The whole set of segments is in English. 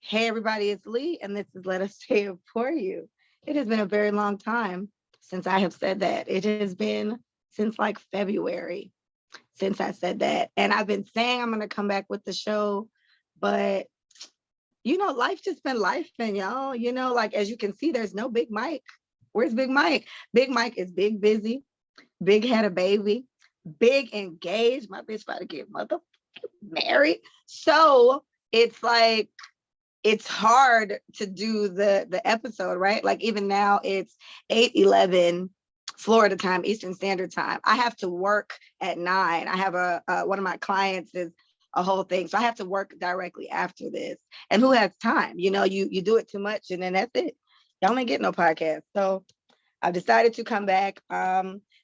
Hey everybody, it's Lee, and this is Let Us Say It For You. It has been a very long time since I have said that. It has been since like February since I said that. And I've been saying I'm gonna come back with the show, but life just been life, and y'all, like as you can see, there's no Big Mike. Where's Big Mike? Big Mike is big busy, big had a baby, big engaged. My bitch about to get mother married. So it's like it's hard to do the episode, right? Like even now it's 8:11 Florida time, Eastern Standard Time. I have to work at 9. I have a one of my clients is a whole thing. So I have to work directly after this. And who has time? You do it too much and then that's it. Y'all ain't getting no podcast. So I've decided to come back.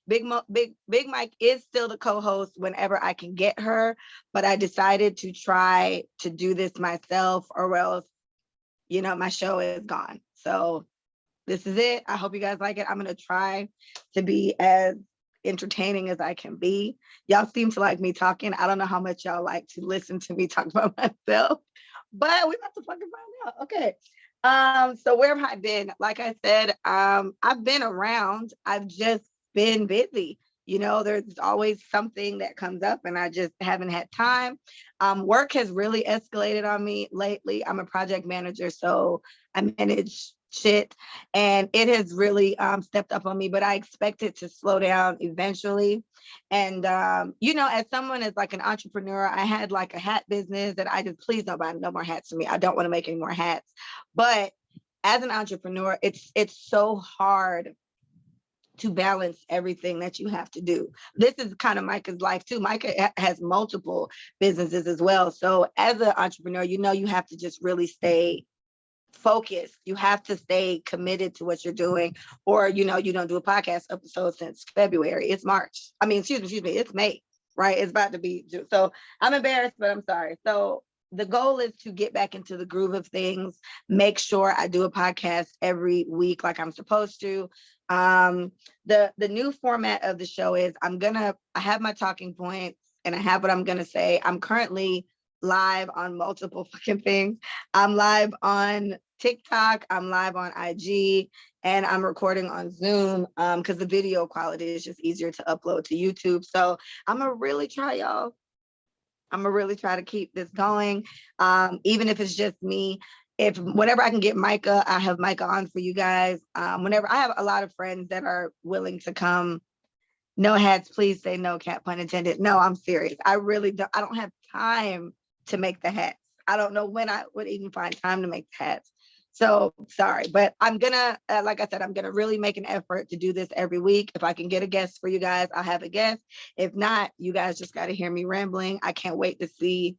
Big Mike is still the co-host whenever I can get her, but I decided to try to do this myself, or else my show is gone. So this is it. I hope you guys like it. I'm going to try to be as entertaining as I can be. Y'all seem to like me talking. I don't know how much y'all like to listen to me talk about myself, but we're about to fucking find out. Okay. So where have I been? Like I said, I've been around. I've just been busy. There's always something that comes up and I just haven't had time. Work has really escalated on me lately. I'm a project manager, so I manage shit, and it has really stepped up on me, but I expect it to slow down eventually. And as someone is like an entrepreneur, I had like a hat business that I just, please don't buy no more hats for me. I don't want to make any more hats. But as an entrepreneur, it's so hard to balance everything that you have to do. This is kind of Micah's life too. Micah has multiple businesses as well. So as an entrepreneur, you have to just really stay focused. You have to stay committed to what you're doing, or you don't do a podcast episode since February. It's March. I mean, excuse me, it's May, right? It's about to be June. So I'm embarrassed, but I'm sorry. So the goal is to get back into the groove of things, make sure I do a podcast every week like I'm supposed to. The new format of the show is I have my talking points and I have what I'm gonna say. I'm currently live on multiple fucking things. I'm live on TikTok, I'm live on IG, and I'm recording on Zoom because the video quality is just easier to upload to YouTube. So I'm gonna really try, y'all. I'm gonna really try to keep this going, even if it's just me. If whenever I can get Micah, I have Micah on for you guys. Whenever I have a lot of friends that are willing to come. No hats, please say no, cat pun intended. No, I'm serious. I really don't. I don't have time to make the hats. I don't know when I would even find time to make the hats. So sorry, but I'm gonna, like I said, I'm gonna really make an effort to do this every week. If I can get a guest for you guys, I'll have a guest. If not, you guys just got to hear me rambling. I can't wait to see,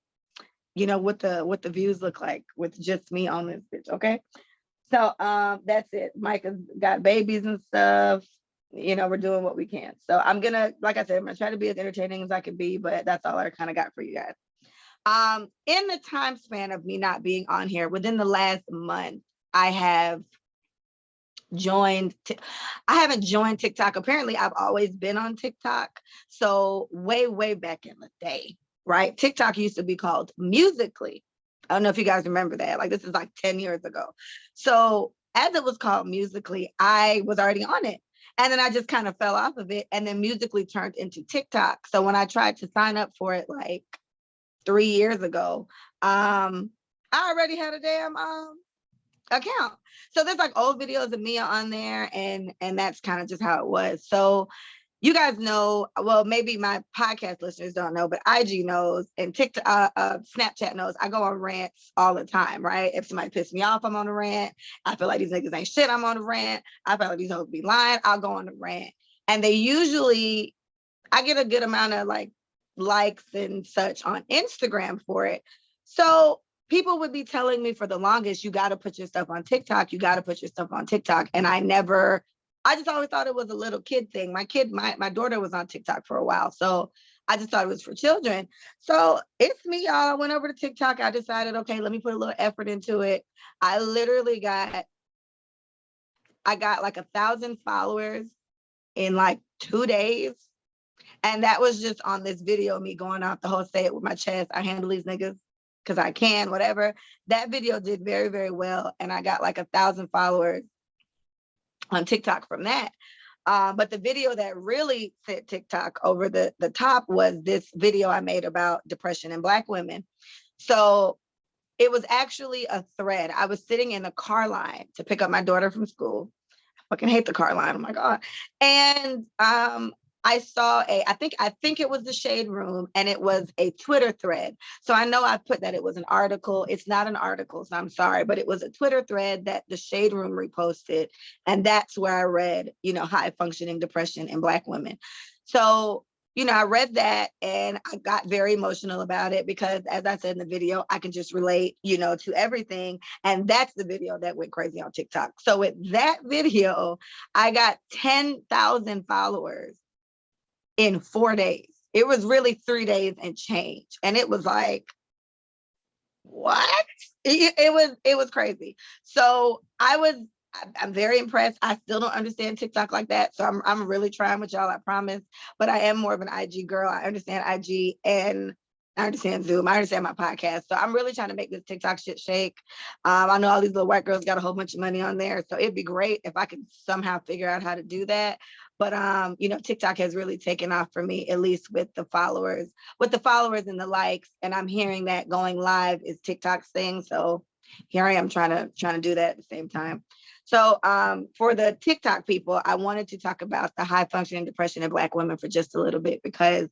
what the views look like with just me on this bitch. Okay. So that's it. Mike has got babies and stuff. We're doing what we can. So I'm gonna, like I said, I'm gonna try to be as entertaining as I can be, but that's all I kind of got for you guys. In the time span of me not being on here, within the last month, I have joined. I haven't joined TikTok. Apparently, I've always been on TikTok. So way, way back in the day, right? TikTok used to be called Musically. I don't know if you guys remember that. Like this is like 10 years ago. So as it was called Musically, I was already on it. And then I just kind of fell off of it. And then Musically turned into TikTok. So when I tried to sign up for it like 3 years ago, I already had a damn account. So there's like old videos of Mia on there, and that's kind of just how it was. So you guys know, well, maybe my podcast listeners don't know, but IG knows and TikTok, Snapchat knows I go on rants all the time, right? If somebody pissed me off, I'm on a rant. I feel like these niggas ain't shit, I'm on a rant. I feel like these hoes be lying, I'll go on a rant. And I get a good amount of like likes and such on Instagram for it. So people would be telling me for the longest, you got to put your stuff on TikTok. You got to put your stuff on TikTok. And I just always thought it was a little kid thing. My daughter was on TikTok for a while. So I just thought it was for children. So it's me, y'all. I went over to TikTok. I decided, okay, let me put a little effort into it. I literally got like 1,000 followers in like 2 days. And that was just on this video, me going out the whole say it with my chest. I handle these niggas. because I can, whatever. That video did very, very well. And I got like 1,000 followers on TikTok from that. But the video that really set TikTok over the top was this video I made about depression in Black women. So it was actually a thread. I was sitting in a car line to pick up my daughter from school. I fucking hate the car line. Oh my God. And I saw I think it was the Shade Room, and it was a Twitter thread. So I know I put that it was an article. It's not an article, so I'm sorry, but it was a Twitter thread that the Shade Room reposted. And that's where I read, high functioning depression in Black women. So, I read that and I got very emotional about it because, as I said in the video, I can just relate, to everything. And that's the video that went crazy on TikTok. So with that video, I got 10,000 followers in 4 days. It was really 3 days and change. And it was like, what? It was crazy. So I'm very impressed. I still don't understand TikTok like that. So I'm really trying with y'all, I promise. But I am more of an IG girl. I understand IG and I understand Zoom. I understand my podcast. So I'm really trying to make this TikTok shit shake. I know all these little white girls got a whole bunch of money on there. So it'd be great if I could somehow figure out how to do that. But TikTok has really taken off for me, at least with the followers and the likes. And I'm hearing that going live is TikTok's thing. So here I am trying to do that at the same time. So for the TikTok people, I wanted to talk about the high functioning depression in Black women for just a little bit, because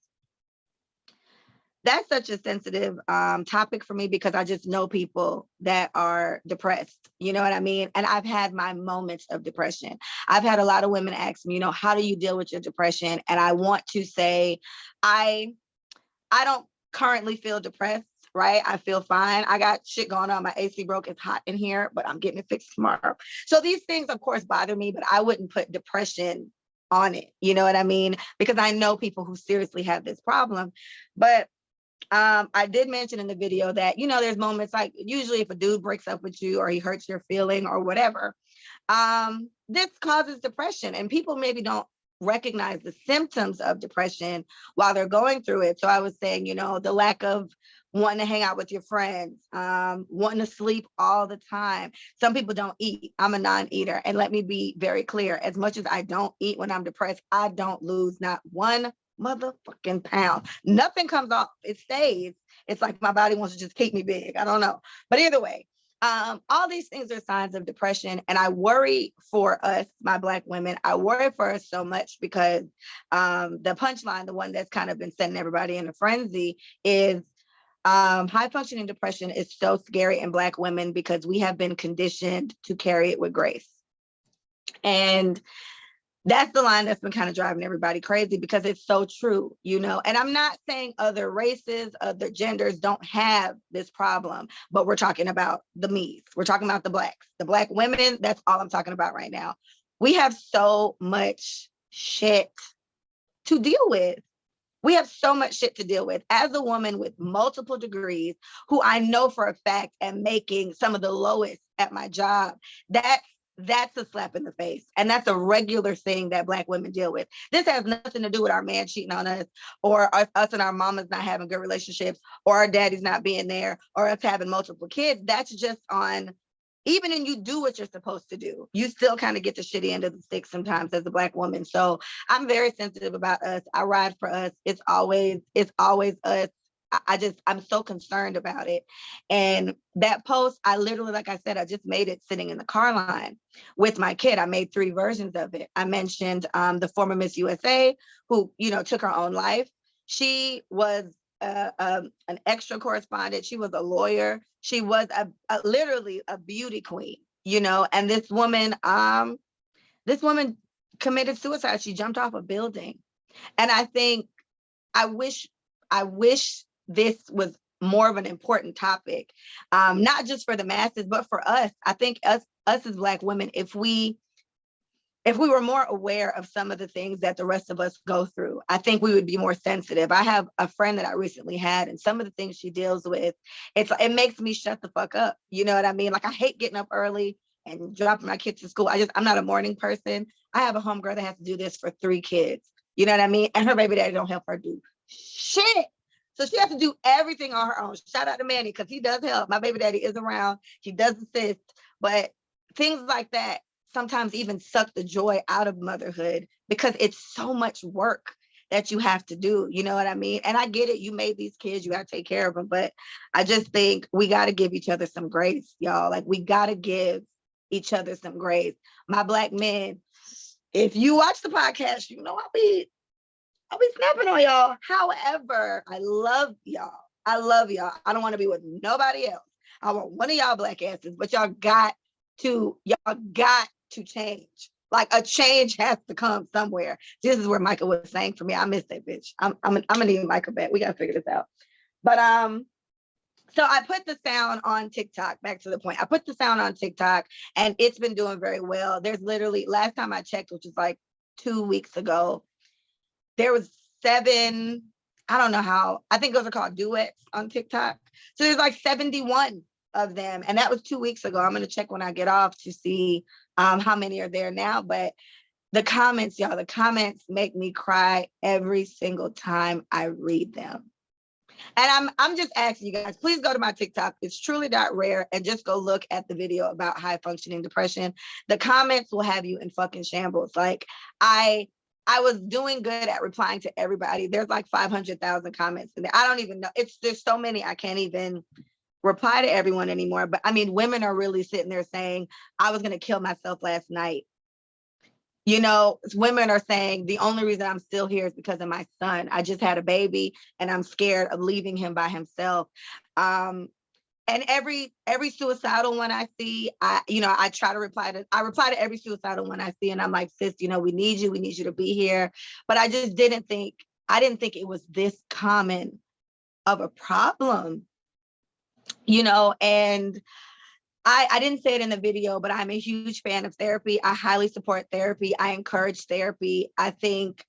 that's such a sensitive topic for me, because I just know people that are depressed, you know what I mean? And I've had my moments of depression. I've had a lot of women ask me, how do you deal with your depression? And I want to say, I don't currently feel depressed. Right? I feel fine. I got shit going on. My AC broke. It's hot in here, but I'm getting it fixed tomorrow. So these things, of course, bother me, but I wouldn't put depression on it. You know what I mean? Because I know people who seriously have this problem. But I did mention in the video that, there's moments like usually if a dude breaks up with you or he hurts your feeling or whatever, this causes depression, and people maybe don't recognize the symptoms of depression while they're going through it. So I was saying, the lack of wanting to hang out with your friends, wanting to sleep all the time. Some people don't eat. I'm a non-eater. And let me be very clear, as much as I don't eat when I'm depressed, I don't lose not one motherfucking pound. Nothing comes off. It stays. It's like my body wants to just keep me big. I don't know. But either way, all these things are signs of depression. And I worry for us, my Black women. I worry for us so much because the punchline, the one that's kind of been sending everybody in a frenzy, is high functioning depression is so scary in Black women because we have been conditioned to carry it with grace. And that's the line that's been kind of driving everybody crazy, because it's so true, and I'm not saying other races, other genders don't have this problem, but we're talking about the me's. We're talking about the Blacks, the Black women. That's all I'm talking about right now. We have so much shit to deal with. We have so much shit to deal with. As a woman with multiple degrees, who I know for a fact am making some of the lowest at my job, that's a slap in the face. And that's a regular thing that Black women deal with. This has nothing to do with our man cheating on us, or us and our mamas not having good relationships, or our daddies not being there, or us having multiple kids. That's just on, even when you do what you're supposed to do, you still kind of get the shitty end of the stick sometimes as a Black woman. So I'm very sensitive about us. I ride for us. It's always us. I'm so concerned about it. And that post, I literally, like I said, I just made it sitting in the car line with my kid. I made 3 versions of it. I mentioned the former Miss USA who, took her own life. She was an extra correspondent. She was a lawyer. She was literally a beauty queen, and this woman committed suicide. She jumped off a building. And I think, I wish this was more of an important topic, not just for the masses, but for us. I think us as Black women, if we were more aware of some of the things that the rest of us go through, I think we would be more sensitive. I have a friend that I recently had, and some of the things she deals with, it makes me shut the fuck up. You know what I mean? Like, I hate getting up early and dropping my kids to school. I'm not a morning person. I have a homegirl that has to do this for 3 kids. You know what I mean? And her baby daddy don't help her do shit. So she has to do everything on her own. Shout out to Manny, because he does help. My baby daddy is around. He does assist. But things like that sometimes even suck the joy out of motherhood because it's so much work that you have to do. You know what I mean? And I get it. You made these kids, you got to take care of them. But I just think we got to give each other some grace, y'all. Like, we got to give each other some grace. My Black men, if you watch the podcast, you know I'll be snapping on y'all. However, I love y'all. I love y'all. I don't want to be with nobody else. I want one of y'all Black asses, but y'all got to change. Like, a change has to come somewhere. This is where Micah was saying for me, I miss that bitch. I'm gonna need Micah back. We gotta figure this out. But so I put the sound on TikTok, back to the point. I put the sound on TikTok and it's been doing very well. There's literally, last time I checked, which was like 2 weeks ago, there was 7, I don't know how, I think those are called duets on TikTok. So there's like 71 of them. And that was 2 weeks ago. I'm going to check when I get off to see how many are there now. But the comments, y'all, the comments make me cry every single time I read them. And I'm just asking you guys, please go to my TikTok. It's truly.rare, and just go look at the video about high functioning depression. The comments will have you in fucking shambles. Like, I was doing good at replying to everybody. There's like 500,000 comments in there. I don't even know. There's so many, I can't even reply to everyone anymore. But I mean, women are really sitting there saying, I was going to kill myself last night. You know, women are saying the only reason I'm still here is because of my son. I just had a baby and I'm scared of leaving him by himself. And every suicidal one I see, I reply to every suicidal one I see, and I'm like, sis, we need you to be here. But I didn't think it was this common of a problem, and I didn't say it in the video, but I'm a huge fan of therapy. I highly support therapy. I encourage therapy. I think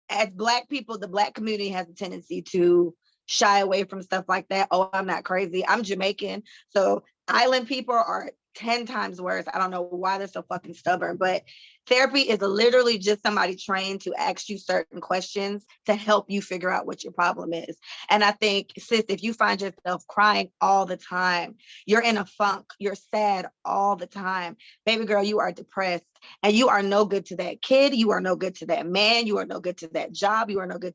as Black people, the Black community has a tendency to shy away from stuff like that. Oh, I'm not crazy. I'm Jamaican. So island people are 10 times worse. I don't know why they're so fucking stubborn, but therapy is literally just somebody trained to ask you certain questions to help you figure out what your problem is. And I think, sis, if you find yourself crying all the time, you're in a funk, you're sad all the time, baby girl, you are depressed, and you are no good to that kid. You are no good to that man. You are no good to that job. You are no good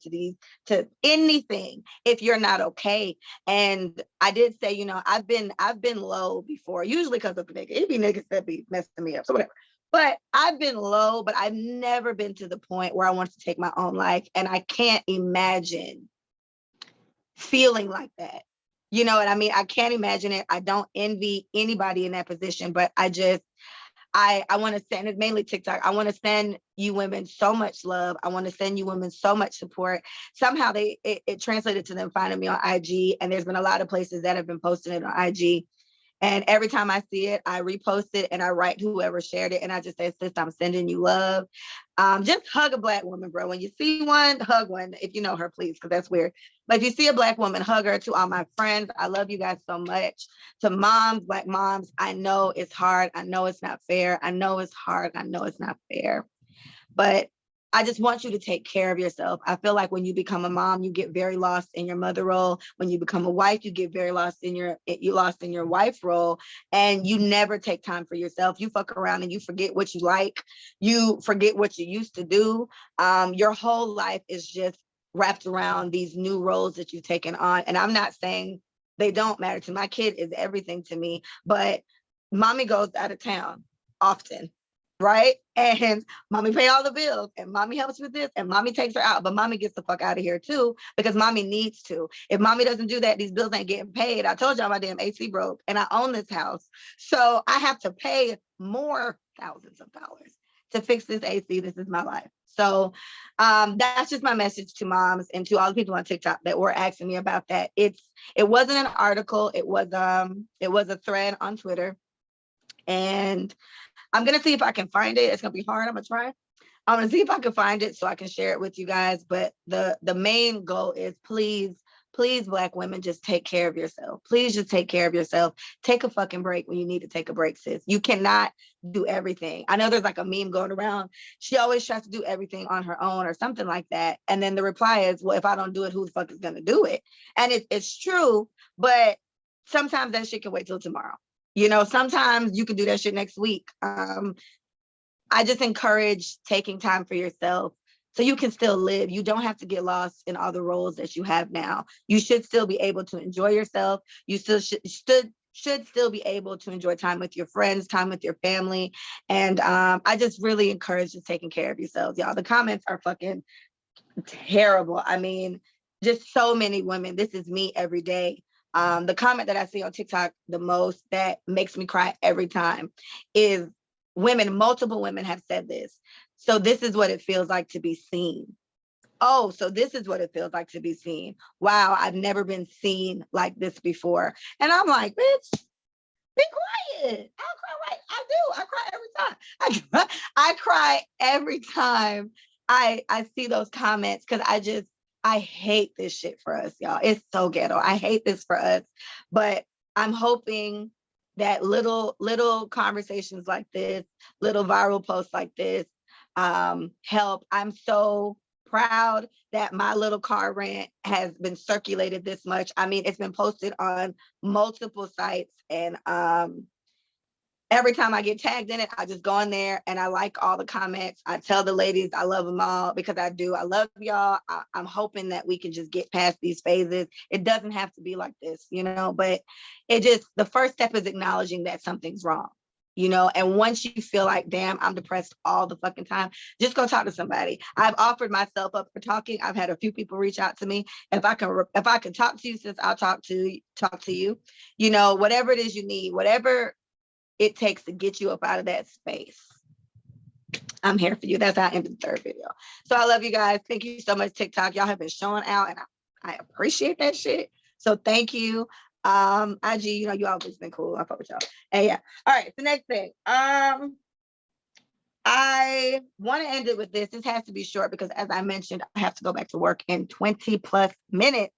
to anything if you're not okay. And I did say, I've been low before, usually because of the nigga. It be niggas that be messing me up. So whatever. But I've been low, but I've never been to the point where I want to take my own life. And I can't imagine feeling like that. You know what I mean? I can't imagine it. I don't envy anybody in that position, but I want to send it, mainly TikTok. I want to send you women so much love. I want to send you women so much support. Somehow it translated to them finding me on IG, and there's been a lot of places that have been posting it on IG. And every time I see it, I repost it and I write whoever shared it. And I just say, sis, I'm sending you love. Just hug a Black woman, bro. When you see one, hug one. If you know her, please, because that's weird. But if you see a Black woman, hug her. To all my friends, I love you guys so much. To moms, Black moms, I know it's hard. I know it's not fair. I know it's hard. I know it's not fair. But I just want you to take care of yourself. I feel like when you become a mom, you get very lost in your mother role. When you become a wife, you get very lost in your wife role, and you never take time for yourself. You fuck around and you forget what you like. You forget what you used to do. Your whole life is just wrapped around these new roles that you've taken on. And I'm not saying they don't matter to me. My kid is everything to me, but mommy goes out of town often. Right? And mommy pay all the bills, and mommy helps with this, and mommy takes her out, but mommy gets the fuck out of here too, because mommy needs to. If mommy doesn't do that, these bills ain't getting paid. I told y'all my damn AC broke and I own this house. So I have to pay more thousands of dollars to fix this AC. This is my life. So that's just my message to moms and to all the people on TikTok that were asking me about that. It wasn't an article. It was a thread on Twitter. And I'm going to see if I can find it. It's going to be hard. I'm going to try. I'm going to see if I can find it so I can share it with you guys. But the main goal is please please, Black women, just take care of yourself. Please just take care of yourself. Take a fucking break when you need to take a break, sis. You cannot do everything. I know there's like a meme going around. She always tries to do everything on her own or something like that. And then the reply is, well, if I don't do it, who the fuck is going to do it? And it's true, but sometimes that shit can wait till tomorrow. You know, sometimes you can do that shit next week. I just encourage taking time for yourself so you can still live. You don't have to get lost in all the roles that you have now. You should still be able to enjoy yourself. You still should still be able to enjoy time with your friends, time with your family. And I just really encourage just taking care of yourselves, y'all. The comments are fucking terrible. I mean, just so many women. This is me every day. The comment that I see on TikTok the most that makes me cry every time is women, multiple women have said this. So this is what it feels like to be seen. Oh, so this is what it feels like to be seen. Wow, I've never been seen like this before. And I'm like, bitch, be quiet. I'll cry, right? I do. I cry every time. I cry every time I see those comments because I hate this shit for us, y'all. It's so ghetto. I hate this for us. But I'm hoping that little conversations like this, little viral posts like this, help. I'm so proud that my little car rant has been circulated this much. I mean, it's been posted on multiple sites, and every time I get tagged in it, I just go in there and I like all the comments. I tell the ladies I love them all because I do. I love y'all. I'm hoping that we can just get past these phases. It doesn't have to be like this, you know, but the first step is acknowledging that something's wrong, you know, and once you feel like, damn, I'm depressed all the fucking time, just go talk to somebody. I've offered myself up for talking. I've had a few people reach out to me. If I can talk to you, sis, I'll talk to you, you know, whatever it is you need, whatever it takes to get you up out of that space. I'm here for you. That's how I ended the third video. So I love you guys. Thank you so much, TikTok. Y'all have been showing out and I appreciate that shit. So thank you. IG, you know, you always been cool. I fuck with y'all. And yeah. All right. The next thing. I want to end it with this. This has to be short because as I mentioned, I have to go back to work in 20 plus minutes.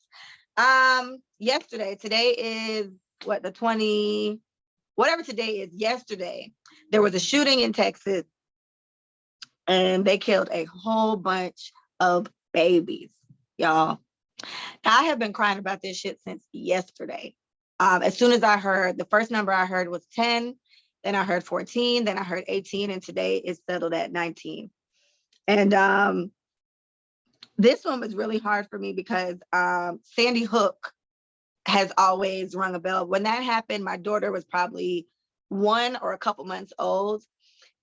Today is what, the 20, whatever today is. Yesterday, there was a shooting in Texas and they killed a whole bunch of babies, y'all. I have been crying about this shit since yesterday. As soon as I heard, the first number I heard was 10, then I heard 14, then I heard 18, and today it's settled at 19. And this one was really hard for me because Sandy Hook has always rung a bell. When that happened, my daughter was probably 1 or a couple months old.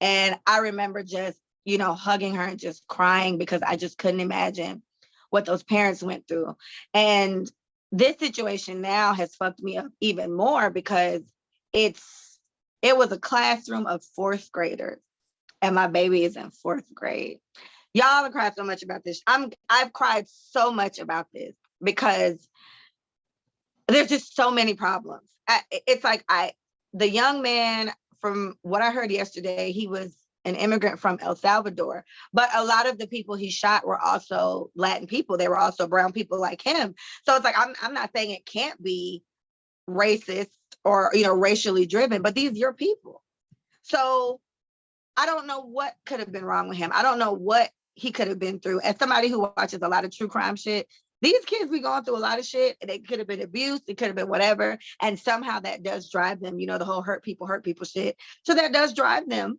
And I remember just, you know, hugging her and just crying because I just couldn't imagine what those parents went through. And this situation now has fucked me up even more because it was a classroom of 4th graders and my baby is in 4th grade. Y'all have cried so much about this. I've cried so much about this because there's just so many problems. It's like the young man, from what I heard yesterday, he was an immigrant from El Salvador, but a lot of the people he shot were also Latin people. They were also brown people like him. So it's like, I'm not saying it can't be racist or, you know, racially driven, but these are your people. So I don't know what could have been wrong with him. I don't know what he could have been through. As somebody who watches a lot of true crime shit, these kids be going through a lot of shit. They could have been abused. It could have been whatever. And somehow that does drive them, you know, the whole hurt people shit. So that does drive them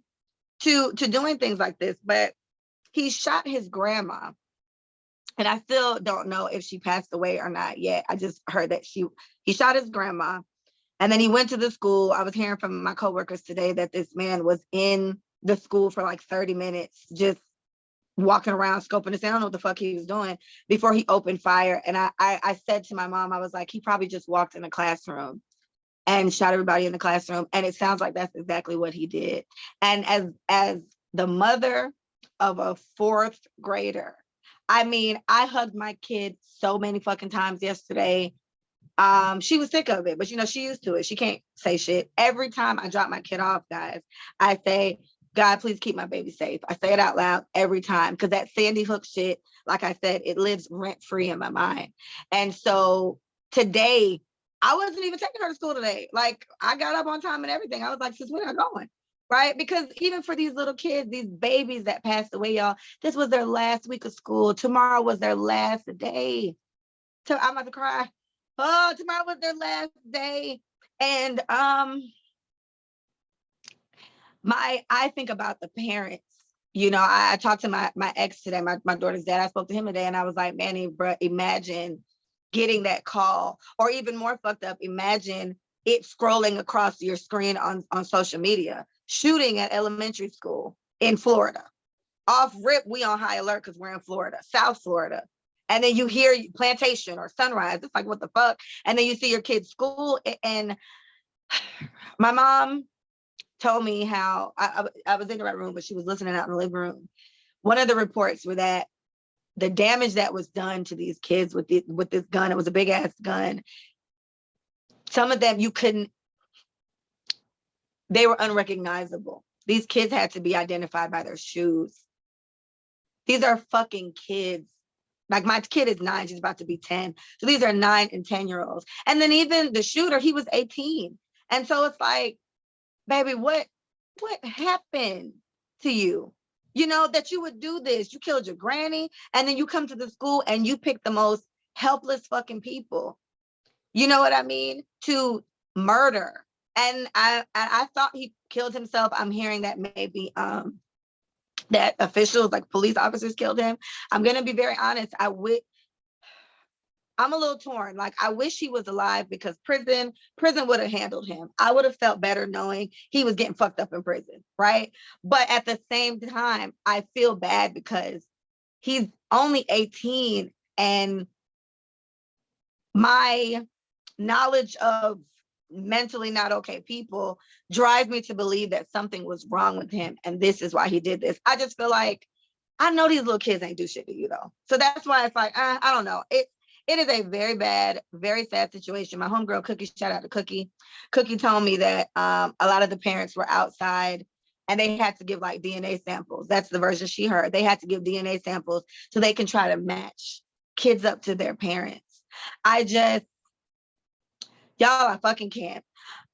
to doing things like this. But he shot his grandma. And I still don't know if she passed away or not yet. I just heard that he shot his grandma. And then he went to the school. I was hearing from my coworkers today that this man was in the school for like 30 minutes, just walking around scoping this. I don't know what the fuck he was doing before he opened fire. And I said to my mom, I was like, he probably just walked in the classroom and shot everybody in the classroom. And it sounds like that's exactly what he did. And as the mother of a 4th grader, I mean, I hugged my kid so many fucking times yesterday. She was sick of it, but you know, she used to it. She can't say shit. Every time I drop my kid off, guys, I say, God, please keep my baby safe. I say it out loud every time because that Sandy Hook shit, like I said, it lives rent free in my mind. And so today, I wasn't even taking her to school today. Like I got up on time and everything. I was like, "Sis, when are you going?" Right? Because even for these little kids, these babies that passed away, y'all, this was their last week of school. Tomorrow was their last day. So I'm about to cry. Oh, tomorrow was their last day. And I think about the parents. You know, I talked to my ex today, my daughter's dad. I spoke to him today and I was like, Manny, bro, imagine getting that call, or even more fucked up, imagine it scrolling across your screen on social media. Shooting at elementary school in Florida. Off rip, we on high alert because we're in Florida, South Florida. And then you hear Plantation or Sunrise. It's like, what the fuck? And then you see your kid's school. And my mom told me how I was in the right room, but she was listening out in the living room. One of the reports were that the damage that was done to these kids with this gun, it was a big ass gun. Some of them they were unrecognizable. These kids had to be identified by their shoes. These are fucking kids. Like my kid is 9, she's about to be 10. So these are 9 and 10-year-olds. And then even the shooter, he was 18. And so it's like, baby, what happened to you? You know, that you would do this. You killed your granny, and then you come to the school and you pick the most helpless fucking people. You know what I mean? To murder. And I thought he killed himself. I'm hearing that maybe that officials, like police officers, killed him. I'm gonna be very honest. I'm a little torn. Like I wish he was alive because prison would have handled him. I would have felt better knowing he was getting fucked up in prison, right? But at the same time, I feel bad because he's only 18, and my knowledge of mentally not okay people drives me to believe that something was wrong with him, and this is why he did this. I just feel like I know these little kids ain't do shit to you though, so that's why it's like I don't know. It is a very bad, very sad situation. My homegirl Cookie, shout out to Cookie. Cookie told me that a lot of the parents were outside and they had to give like DNA samples. That's the version she heard. They had to give DNA samples so they can try to match kids up to their parents. I just, y'all, I fucking can't.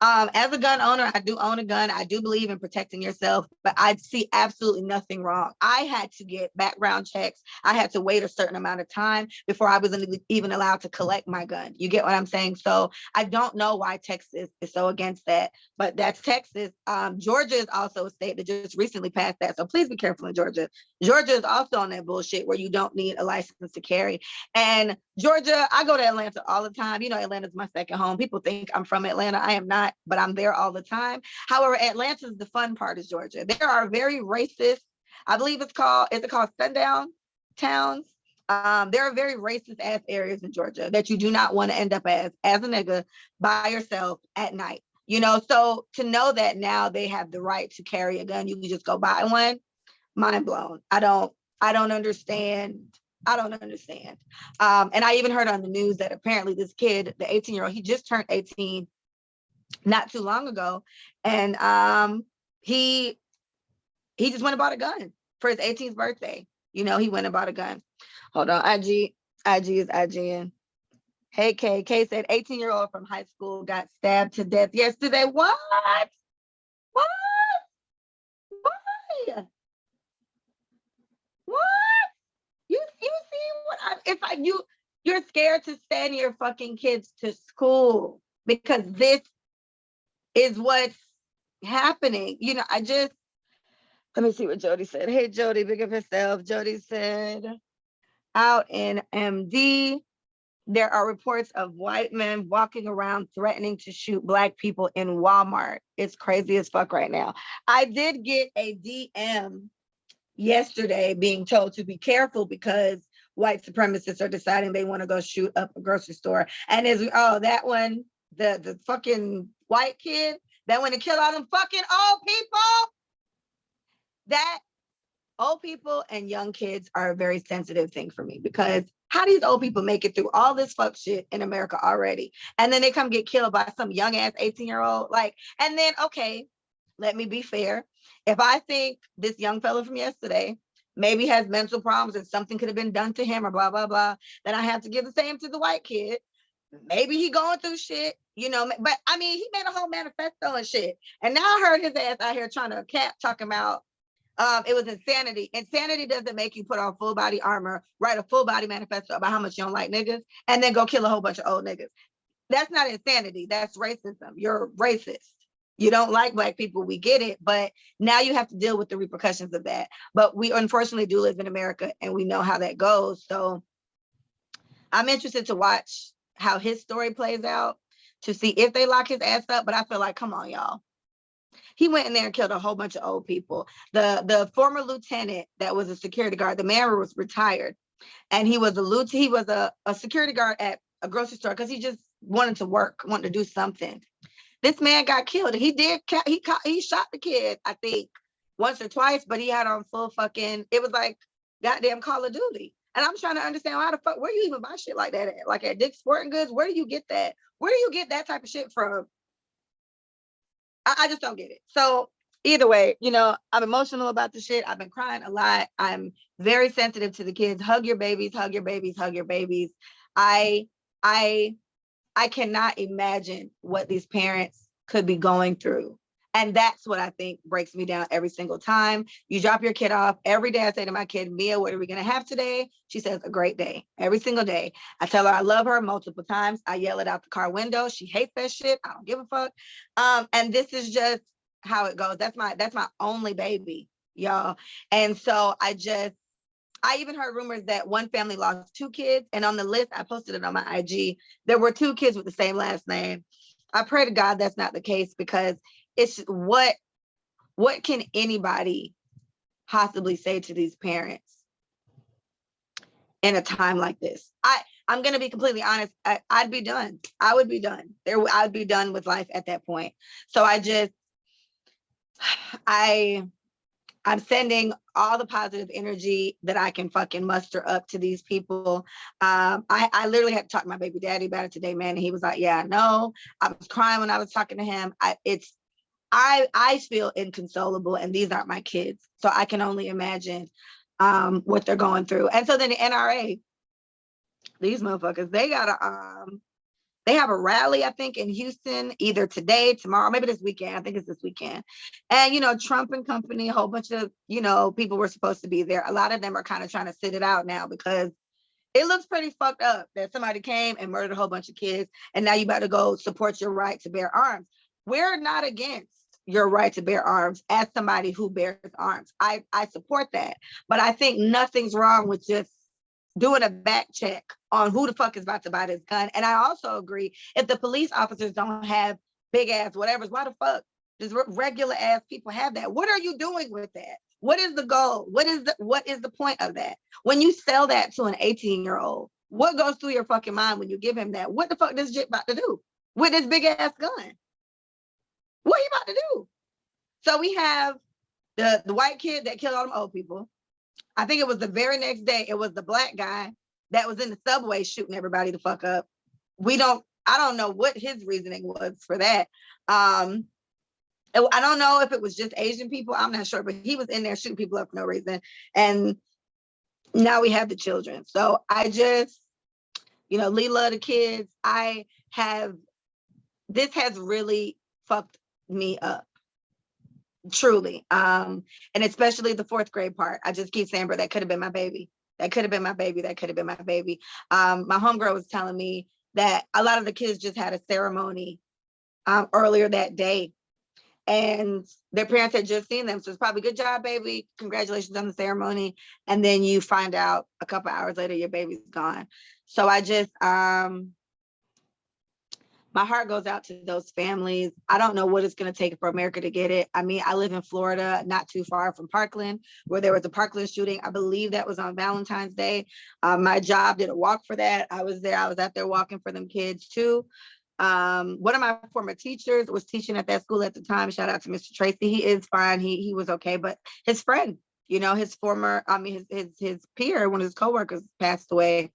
As a gun owner, I do own a gun. I do believe in protecting yourself, but I see absolutely nothing wrong. I had to get background checks. I had to wait a certain amount of time before I was even allowed to collect my gun. You get what I'm saying? So I don't know why Texas is so against that, but that's Texas. Georgia is also a state that just recently passed that. So please be careful in Georgia. Georgia is also on that bullshit where you don't need a license to carry. And Georgia, I go to Atlanta all the time. You know, Atlanta's my second home. People think I'm from Atlanta. I am not, but I'm there all the time. However, Atlanta is the fun part of Georgia. There are very racist, I believe is it called sundown towns? There are very racist ass areas in Georgia that you do not want to end up as a nigga by yourself at night. You know, so to know that now they have the right to carry a gun, you can just go buy one, mind blown. I don't understand. I don't understand. And I even heard on the news that apparently this kid, the 18-year-old, he just turned 18 not too long ago. And he just went and bought a gun for his 18th birthday. You know, he went and bought a gun. Hold on, IG is IGN. Hey, K said 18-year-old from high school got stabbed to death yesterday. What? What? Why? What? You see it's like you're scared to send your fucking kids to school because this is what's happening. You know, let me see what Jody said. Hey, Jody, big of herself. Jody said, out in MD, there are reports of white men walking around threatening to shoot Black people in Walmart. It's crazy as fuck right now. I did get a DM yesterday being told to be careful because white supremacists are deciding they want to go shoot up a grocery store. And that one, the fucking white kid that went to kill all them fucking old people. That old people and young kids are a very sensitive thing for me because how do these old people make it through all this fuck shit in America already? And then they come get killed by some young ass 18-year-old. Like, and then, okay, let me be fair. If I think this young fellow from yesterday maybe has mental problems and something could have been done to him or blah, blah, blah, then I have to give the same to the white kid. Maybe he going through shit, you know, but I mean, he made a whole manifesto and shit. And now I heard his ass out here trying to cap talking about it was insanity. Insanity doesn't make you put on full body armor, write a full body manifesto about how much you don't like niggas, and then go kill a whole bunch of old niggas. That's not insanity. That's racism. You're racist. You don't like Black people. We get it. But now you have to deal with the repercussions of that. But we unfortunately do live in America and we know how that goes. So I'm interested to watch how his story plays out to see if they lock his ass up. But I feel like, come on, y'all. He went in there and killed a whole bunch of old people. The former lieutenant that was a security guard, the man was retired, and he was a security guard at a grocery store because he just wanted to work, wanted to do something. This man got killed. He shot the kid, I think, once or twice, but he had on full fucking, it was like goddamn Call of Duty. And I'm trying to understand why the fuck, where you even buy shit like that at? Like at Dick's Sporting Goods, where do you get that? Where do you get that type of shit from? I just don't get it. So either way, you know, I'm emotional about the shit. I've been crying a lot. I'm very sensitive to the kids. Hug your babies, hug your babies, hug your babies. I cannot imagine what these parents could be going through. And that's what I think breaks me down every single time. You drop your kid off. Every day I say to my kid, Mia, what are we going to have today? She says, a great day. Every single day. I tell her I love her multiple times. I yell it out the car window. She hates that shit. I don't give a fuck. And this is just how it goes. That's my only baby, y'all. And so I even heard rumors that one family lost 2 kids. And on the list, I posted it on my IG, there were 2 kids with the same last name. I pray to God that's not the case, because it's what can anybody possibly say to these parents in a time like this? I'm going to be completely honest. I'd be done. I would be done. I'd be done with life at that point. So I'm sending all the positive energy that I can fucking muster up to these people. I literally had to talk to my baby daddy about it today, man. And he was like, yeah, I know. I was crying when I was talking to him. I feel inconsolable, and these aren't my kids. So I can only imagine what they're going through. And so then the NRA, these motherfuckers, they have a rally, I think, in Houston, either today, tomorrow, maybe this weekend. I think it's this weekend. And, you know, Trump and company, a whole bunch of, you know, people were supposed to be there. A lot of them are kind of trying to sit it out now, because it looks pretty fucked up that somebody came and murdered a whole bunch of kids, and now you about to go support your right to bear arms. We're not against your right to bear arms as somebody who bears arms. I support that. But I think nothing's wrong with just doing a back check on who the fuck is about to buy this gun. And I also agree, if the police officers don't have big ass whatevers, why the fuck does regular ass people have that? What are you doing with that? What is the goal? What is the point of that? When you sell that to an 18-year-old, what goes through your fucking mind when you give him that? What the fuck this shit about to do with this big ass gun? What are you about to do? So we have the white kid that killed all them old people. I think it was the very next day, it was the Black guy that was in the subway shooting everybody the fuck up. I don't know what his reasoning was for that. I don't know if it was just Asian people. I'm not sure, but he was in there shooting people up for no reason. And now we have the children. So I just, you know, Leela, the kids, this has really fucked me up. Truly. And especially the 4th grade part. I just keep saying, bro, that could have been my baby. That could have been my baby. That could have been my baby. My homegirl was telling me that a lot of the kids just had a ceremony earlier that day, and their parents had just seen them. So it's probably, good job, baby. Congratulations on the ceremony. And then you find out a couple hours later, your baby's gone. So I just, my heart goes out to those families. I don't know what it's going to take for America to get it. I mean, I live in Florida, not too far from Parkland, where there was a Parkland shooting. I believe that was on Valentine's Day. My job did a walk for that. I was there. I was out there walking for them kids too. One of my former teachers was teaching at that school at the time. Shout out to Mr. Tracy. He is fine. He was okay, but his friend, you know, his peer, one of his coworkers passed away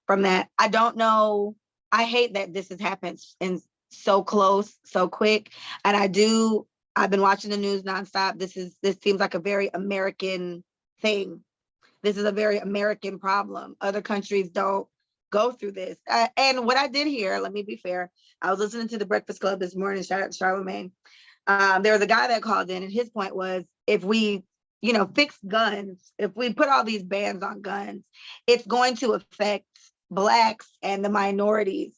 from that. I don't know. I hate that this has happened in so close, so quick. And I do I've been watching the news nonstop. This seems like a very American thing. This is a very American problem. Other countries don't go through this. And what I did hear, let me be fair, I was listening to the Breakfast Club this morning, shout out to Charlamagne. There was a guy that called in, and his point was, if we, fix guns, if we put all these bans on guns, it's going to affect Blacks and the minorities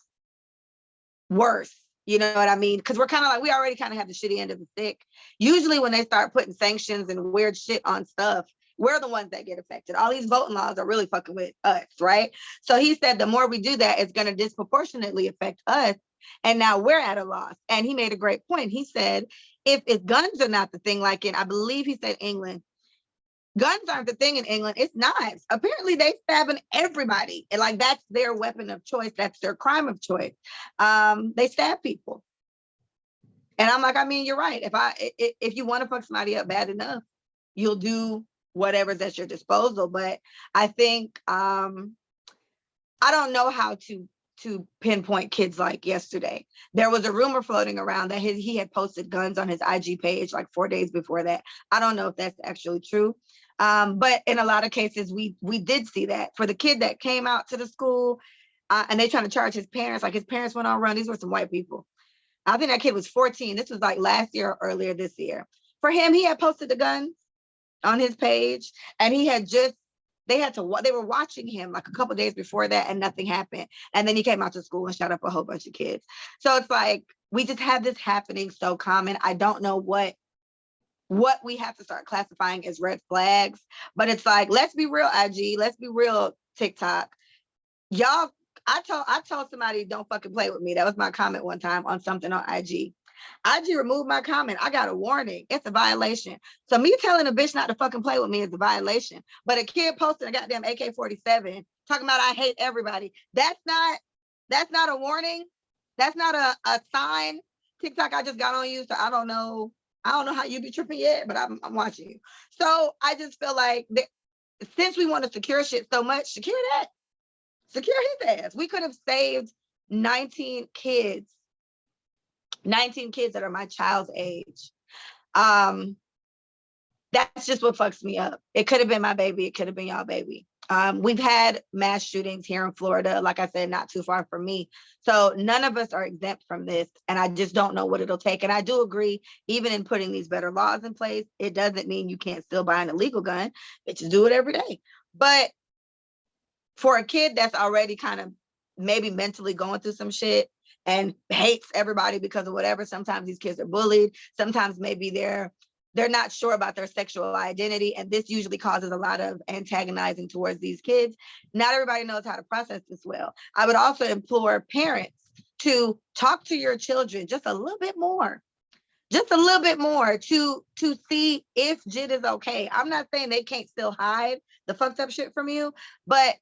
worse. You know what I mean? Because we're kind of like, we already kind of have the shitty end of the stick. Usually when they start putting sanctions and weird shit on stuff, we're the ones that get affected. All these voting laws are really fucking with us, right? So he said the more we do that, it's going to disproportionately affect us. And now we're at a loss. And he made a great point. He said, if guns are not the thing, like I believe he said England, guns aren't the thing in England, it's knives. Apparently they stabbing everybody. And like, that's their weapon of choice. That's their crime of choice. They stab people. And I'm like, I mean, you're right. If you want to fuck somebody up bad enough, you'll do whatever's at your disposal. But I think, I don't know how to pinpoint kids like yesterday. There was a rumor floating around that he had posted guns on his IG page like 4 days before that. I don't know if that's actually true. But in a lot of cases, we did see that. For the kid that came out to the school and they trying to charge his parents, like his parents went on run. These were some white people. I think that kid was 14. This was like last year or earlier this year. For him, he had posted the guns on his page, and they were watching him like a couple days before that, and nothing happened. And then he came out to school and shot up a whole bunch of kids. So it's like, we just have this happening so common. I don't know what we have to start classifying as red flags, but it's like, let's be real, IG, let's be real, TikTok. Y'all, I told somebody, don't fucking play with me. That was my comment one time on something on IG. IG removed my comment. I got a warning. It's a violation. So me telling a bitch not to fucking play with me is a violation. But a kid posting a goddamn AK-47 talking about I hate everybody. That's not a warning. That's not a sign. TikTok, I just got on you, so I don't know how you be tripping yet, but I'm watching you. So I just feel like since we want to secure shit so much, secure that. Secure his ass. We could have saved 19 kids that are my child's age. That's just what fucks me up. It could have been my baby. It could have been y'all baby. We've had mass shootings here in Florida, like I said, not too far from me. So none of us are exempt from this. And I just don't know what it'll take. And I do agree, even in putting these better laws in place, it doesn't mean you can't still buy an illegal gun. Bitches do it every day. But for a kid that's already kind of maybe mentally going through some shit and hates everybody because of whatever, sometimes these kids are bullied. Sometimes maybe they're not sure about their sexual identity. And this usually causes a lot of antagonizing towards these kids. Not everybody knows how to process this well. I would also implore parents to talk to your children just a little bit more to see if JIT is okay. I'm not saying they can't still hide the fucked up shit from you, but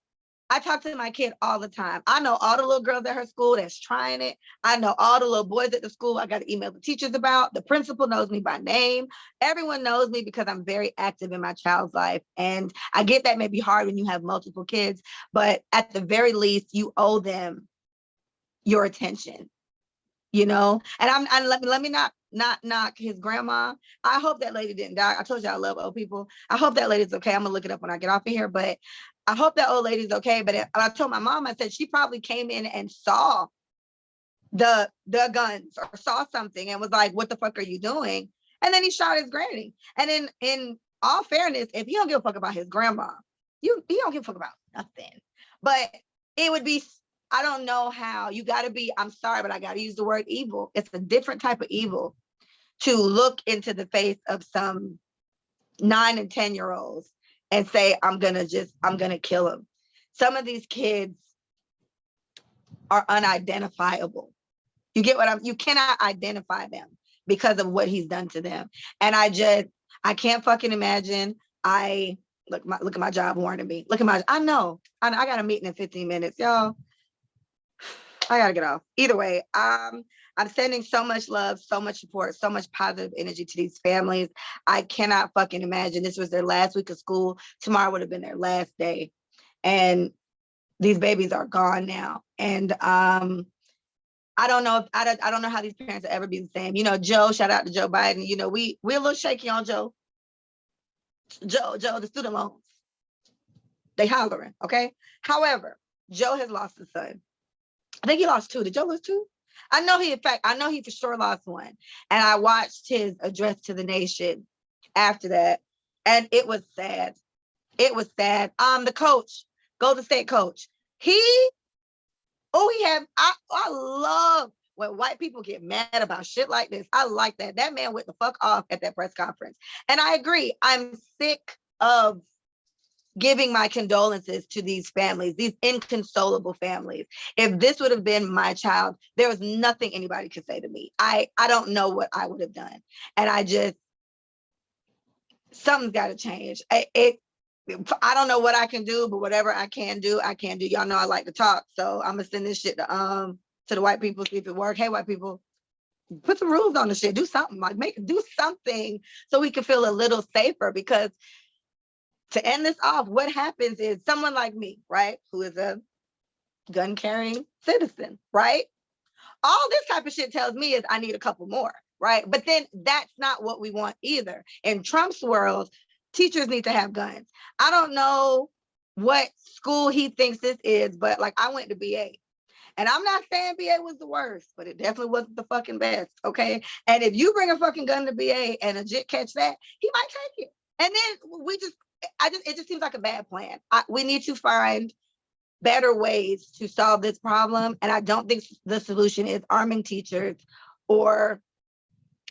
I talk to my kid all the time. I know all the little girls at her school that's trying it. I know all the little boys at the school I got to email the teachers about. The principal knows me by name. Everyone knows me because I'm very active in my child's life. And I get that may be hard when you have multiple kids, but at the very least, you owe them your attention, And let me not knock his grandma. I hope that lady didn't die. I told you I love old people. I hope that lady's okay. I'm gonna look it up when I get off of here, but I hope that old lady's okay. But I told my mom, I said she probably came in and saw the guns or saw something and was like, what the fuck are you doing? And then he shot his granny. And in all fairness, if he don't give a fuck about his grandma, he don't give a fuck about nothing. But it would be, I don't know how, you gotta be, I'm sorry, but I gotta use the word evil. It's a different type of evil to look into the face of some 9 and 10-year-olds and say, I'm gonna kill him. Some of these kids are unidentifiable. You get what you cannot identify them because of what he's done to them. And I can't fucking imagine. Look at my job warning me. I know, I got a meeting in 15 minutes, y'all. I gotta get off. Either way, I'm sending so much love, so much support, so much positive energy to these families. I cannot fucking imagine this was their last week of school. Tomorrow would have been their last day. And these babies are gone now. And I don't know if I don't know how these parents will ever be the same. You know, Joe, shout out to Joe Biden. You know, we're a little shaky on Joe. Joe, the student loans. They hollering, okay? However, Joe has lost a son. I think he lost two. Did Joe lose two? I know he for sure lost one. And I watched his address to the nation after that. And it was sad. It was sad. The coach, Golden State coach, he had, I love when white people get mad about shit like this. I like that. That man went the fuck off at that press conference. And I agree. I'm sick of giving my condolences to these families, these inconsolable families. If this would have been my child, there was nothing anybody could say to me. I don't know what I would have done. And something's got to change. I don't know what I can do, but whatever I can do, I can do. Y'all know I like to talk, so I'm gonna send this shit to the white people, see if it works. Hey, white people, put some rules on the shit. Do something, like do something so we can feel a little safer. Because to end this off, what happens is someone like me, right, who is a gun carrying citizen, right? All this type of shit tells me is I need a couple more, right? But then that's not what we want either. In Trump's world, teachers need to have guns. I don't know what school he thinks this is, but like I went to BA. And I'm not saying BA was the worst, but it definitely wasn't the fucking best, okay? And if you bring a fucking gun to BA and a jit catch that, he might take it. And then it just seems like a bad plan. We need to find better ways to solve this problem. And I don't think the solution is arming teachers or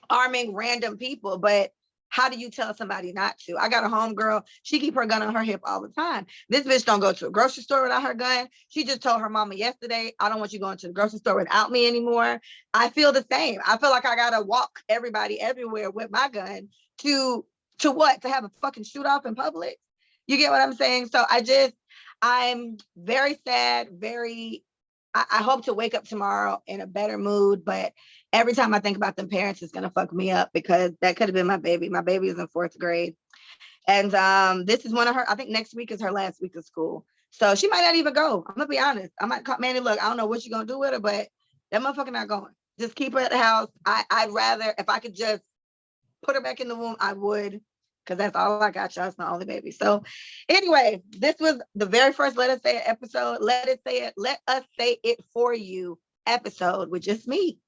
arming random people, but how do you tell somebody not to? I got a homegirl, she keep her gun on her hip all the time. This bitch don't go to a grocery store without her gun. She just told her mama yesterday, I don't want you going to the grocery store without me anymore. I feel the same. I feel like I gotta walk everybody everywhere with my gun to what? To have a fucking shoot off in public? You get what I'm saying? So I'm very sad, I hope to wake up tomorrow in a better mood, but every time I think about them parents, it's gonna fuck me up because that could have been my baby. My baby is in 4th grade. And this is one of her, I think next week is her last week of school. So she might not even go. I'm gonna be honest. I might call Manny, look, I don't know what you're gonna do with her, but that motherfucker not going. Just keep her at the house. I'd rather, if I could just put her back in the womb, I would, because that's all I got, y'all. It's my only baby. So anyway, this was the very first Let Us Say It episode. Let us say it for you episode with just me.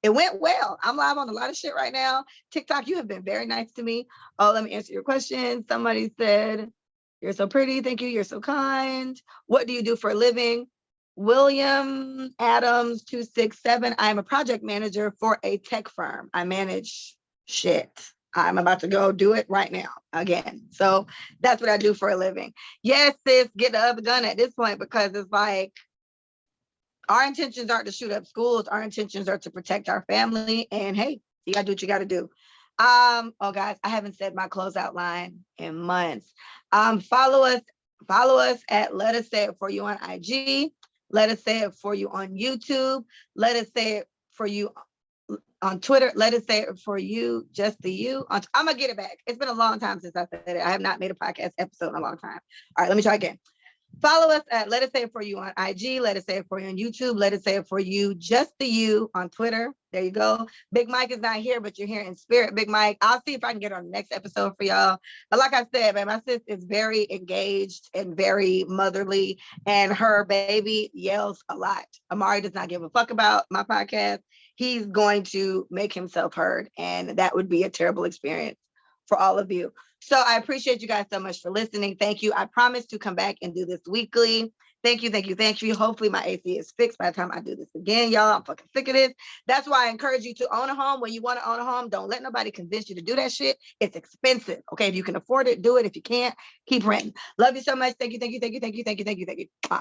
It went well. I'm live on a lot of shit right now. TikTok, you have been very nice to me. Oh, let me answer your question. Somebody said, you're so pretty. Thank you. You're so kind. What do you do for a living? William Adams 267. I am a project manager for a tech firm. I manage shit. I'm about to go do it right now again. So that's what I do for a living. Yes, sis, get the other gun at this point, because it's like our intentions aren't to shoot up schools. Our intentions are to protect our family. And hey, you gotta do what you gotta do. Oh guys, I haven't said my closeout line in months. Follow us at Let Us Say It For You on IG. Let Us Say It For You on YouTube. Let Us Say It For You on Twitter. Let Us Say It For You, just the you. I'm gonna get it back. It's been a long time since I said it. I have not made a podcast episode in a long time. All right, let me try again. Follow us at Let Us Say It For You on IG. Let Us Say It For You on YouTube. Let Us Say It For You, just the you on Twitter. There you go. Big Mike is not here, but you're here in spirit, Big Mike. I'll see if I can get on the next episode for y'all. But like I said, man, my sis is very engaged and very motherly, and her baby yells a lot. Amari does not give a fuck about my podcast. He's going to make himself heard, and that would be a terrible experience for all of you. So I appreciate you guys so much for listening. Thank you. I promise to come back and do this weekly. Thank you, thank you, thank you. Hopefully my AC is fixed by the time I do this again, y'all. I'm fucking sick of this. That's why I encourage you to own a home. When you want to own a home, don't let nobody convince you to do that shit. It's expensive. Okay, if you can afford it, do it. If you can't, keep renting. Love you so much. Thank you, thank you, thank you, thank you, thank you, thank you, thank you.